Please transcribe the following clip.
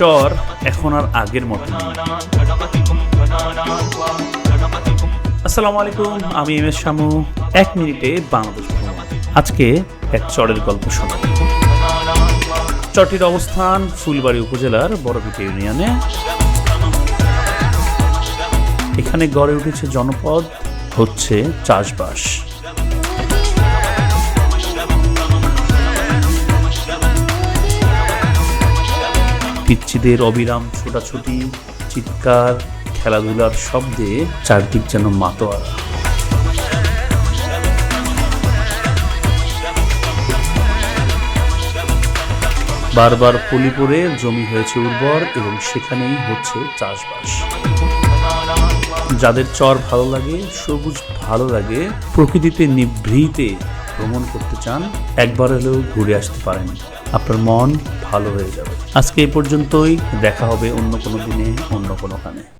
চর এখন আর আগের মতো নেই। আসসালামু আলাইকুম, আমি এম এস শামু। 1 মিনিটে বাংলাদেশ ভ্রমণ। আজকে এক চরের গল্প শোনাব। চরটির অবস্থান ফুলবাড়ী উপজেলার বড়ভিটা ইউনিয়নে। এখানে গড়ে উঠেছে জনপদ হচ্ছে চাষবাস। পিচ্চিদের অবিরাম ছোটাছুটি, চিৎকার, খেলাধুলার শব্দে চারদিক যেন মাতোয়ারা। বারবার পলি পড়ে জমি হয়েছে উর্বর এবং সেখানেই হচ্ছে চাষবাস। যাদের চর ভালো লাগে, সবুজ ভালো লাগে, প্রকৃতিতে নিভৃতে ভ্রমণ করতে চান, একবার হলেও ঘুরে আসতে পারেন, আপনার মন ভালো হয়ে যাবে। আজকে এই পর্যন্তই, দেখা হবে অন্য কোনো দিনে অন্য কোনোখানে।